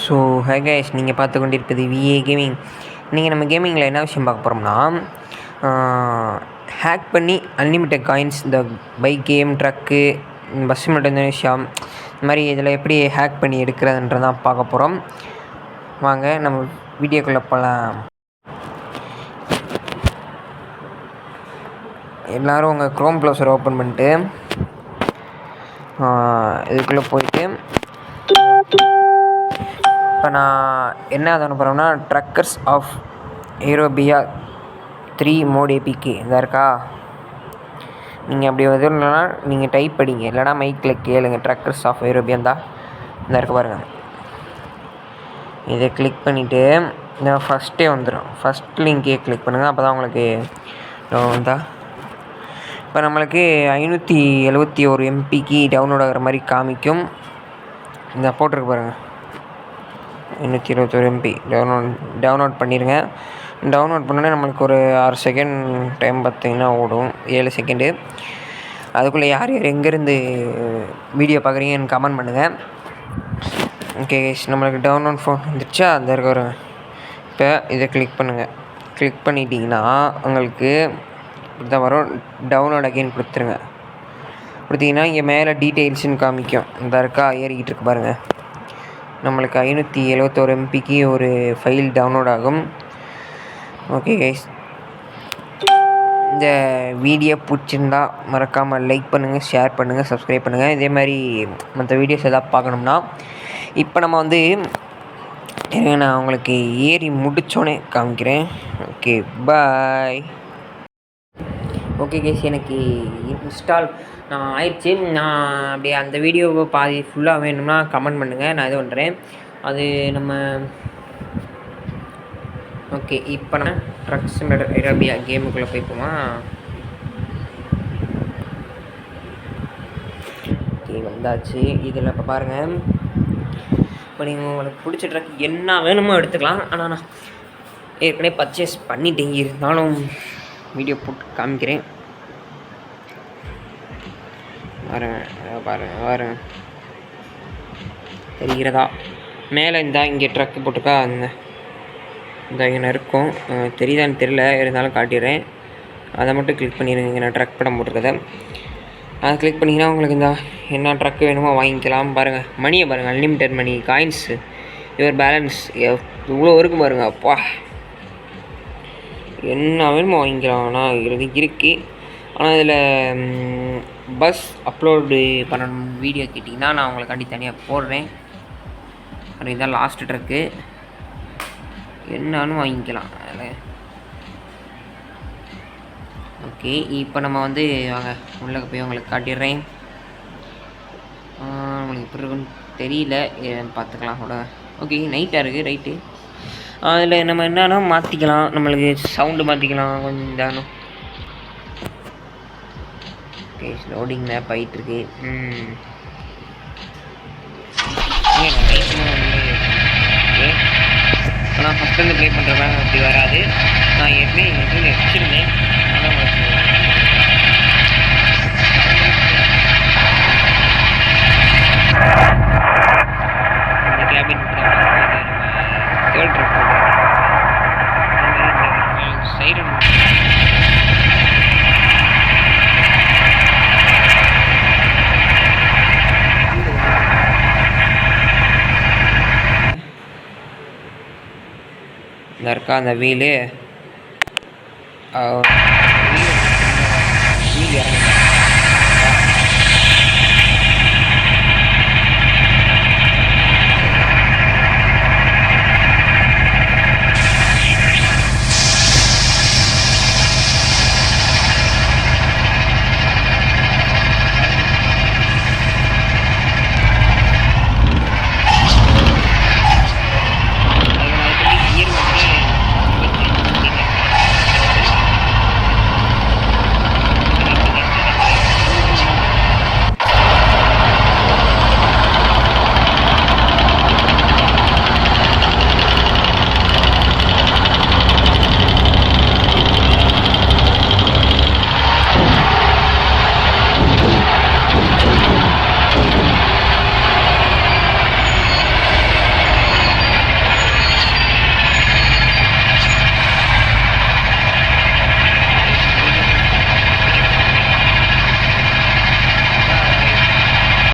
So hi guys, நீங்கள் பார்த்து கொண்டிருப்பது விஏ கேமிங். இன்றைக்கி நம்ம கேமிங்கில் என்ன விஷயம் பார்க்க போகிறோம்னா, ஹேக் பண்ணி அன்லிமிட்டட் காயின்ஸ், இந்த bike game, truck, bus Indonesia, இந்த மாதிரி இதில் எப்படி ஹேக் பண்ணி எடுக்கிறதுன்றதான் பார்க்க போகிறோம். வாங்க நம்ம வீடியோக்குள்ளே போகலாம். எல்லோரும் உங்கள் க்ரோம் ப்ரௌசரை ஓப்பன் பண்ணிட்டு இதுக்குள்ளே போயிட்டு, இப்போ நான் என்ன அதை அனுப்புகிறேன்னா, ட்ரக்கர்ஸ் ஆஃப் ஏரோபியா 3 மோட் ஏபிகே இதாக இருக்கா. நீங்கள் அப்படி எதுவும் இல்லைன்னா நீங்கள் டைப் படிங்க, இல்லைனா மைக்கில் கேளுங்க. ட்ரக்கர்ஸ் ஆஃப் ஏரோபியா தான் இந்த இருக்க பாருங்கள். இதை கிளிக் பண்ணிவிட்டு இந்த ஃபஸ்ட்டே வந்துடும். ஃபஸ்ட் லிங்கே கிளிக் பண்ணுங்கள், அப்போ தான் உங்களுக்கு வந்தால். இப்போ நம்மளுக்கு 571 MBக்கு டவுன்லோட் ஆகிற மாதிரி காமிக்கும். இந்த போட்டிருக்கு பாருங்கள், 521 MB டவுன்லோட் பண்ணிடுங்க. டவுன்லோட் பண்ணோன்னே நம்மளுக்கு ஒரு 6 செகண்ட் டைம் பார்த்திங்கன்னா ஓடும், 7 செகண்டு. அதுக்குள்ளே யார் யார் எங்கேருந்து வீடியோ பார்க்குறீங்கன்னு கமெண்ட் பண்ணுங்கள். ஓகே கைஸ், நம்மளுக்கு டவுன்லோட் ஃபோன் வந்துடுச்சா, அந்த இருக்க ஒரு இப்போ இதை கிளிக் பண்ணுங்கள். கிளிக் பண்ணிட்டீங்கன்னா உங்களுக்கு இப்படி தான் வரும். டவுன்லோட் அகைன் கொடுத்துருங்க. கொடுத்தீங்கன்னா இங்கே மேலே டீட்டெயில்ஸ்னு காமிக்கும். இந்த இருக்கா ஏறிக்கிட்டு இருக்கு பாருங்கள். நம்மளுக்கு 571 MBக்கு ஒரு ஃபைல் டவுன்லோட் ஆகும். ஓகே கைஸ், இந்த வீடியோ பிடிச்சிருந்தா மறக்காமல் லைக் பண்ணுங்கள், ஷேர் பண்ணுங்கள், சப்ஸ்கிரைப் பண்ணுங்கள். இதே மாதிரி மற்ற வீடியோஸ் எதாவது பார்க்கணும்னா இப்போ நம்ம வந்து நான் உங்களுக்கு ஏறி முடித்தோன்னே காமிக்கிறேன். Okay bye. ஓகே கைஸ், எனக்கு இன்ஸ்டால் ஆயிடுச்சு. நான் அப்படியே அந்த வீடியோவை பாதி ஃபுல்லாக வேணும்னா கமெண்ட் பண்ணுங்கள், நான் இது பண்ணுறேன். அது நம்ம ஓகே. இப்போ நம்ம ட்ரக்ஸ் ஏரோபியா கேமுக்குள்ளே போய்ப்போமா. ஓகே வந்தாச்சு. இதில் இப்போ பாருங்கள், இப்போ நீங்கள் உங்களுக்கு பிடிச்ச ட்ரக் என்ன வேணுமோ எடுத்துக்கலாம். ஆனால் நான் ஏற்கனவே பர்ச்சேஸ் பண்ணிட்டேன், இருந்தாலும் வீடியோ போட்டு காமிக்கிறேன். பாருங்க தெரிகிறதா? மேலே இங்கே ட்ரக்கு போட்டுக்கா, இந்த இங்கே இருக்கும், தெரியுதான்னு தெரியல, இருந்தாலும் காட்டிடுறேன். அதை மட்டும் கிளிக் பண்ணிடுங்க. இங்கே நான் ட்ரக் படம் போட்டிருக்கதை அதை கிளிக் பண்ணிங்கன்னா உங்களுக்கு இந்த என்ன ட்ரக்கு வேணுமோ வாங்கிக்கலாம். பாருங்கள், மணியை பாருங்கள், unlimited money coins, your balance இவ்வளோ இருக்குது பாருங்கள். அப்பா, என்ன வேணுமோ வாங்கிக்கலாம். ஆனால் இருக்குது. ஆனால் இதில் பஸ் அப்லோடு பண்ணணும் வீடியோ கேட்டிங்கன்னா நான் உங்களுக்காண்டி தனியாக போடுறேன். அது இதுதான் லாஸ்ட்டு ட்ரக்கு, என்னாலும் வாங்கிக்கலாம் அதில். ஓகே, இப்போ நம்ம வந்து வாங்க உள்ளே போய் உங்களுக்கு காட்டிடுறேன். உங்களுக்கு எப்படி இருக்குன்னு தெரியல, பார்த்துக்கலாம் கூட. ஓகே, நைட்டாக இருக்குது, ரைட்டு. அதில் நம்ம என்னன்னா மாற்றிக்கலாம், நம்மளுக்கு சவுண்டு மாற்றிக்கலாம் கொஞ்சம் இதானும். ஓகே, லோடிங் மேப் ஆகிட்டுருக்கு. ஆனால் ஃபஸ்ட் வந்து ப்ளே பண்ணுற மாதிரி அப்படி வராது. நான் ஏற்கனவே வந்து வச்சுருந்தேன், ஆனால் உங்களுக்கு இந்த கேபின் தேர்ட் ட்ரக் சைரன் இந்த இருக்கா அந்த வீலு. வீல் இறங்க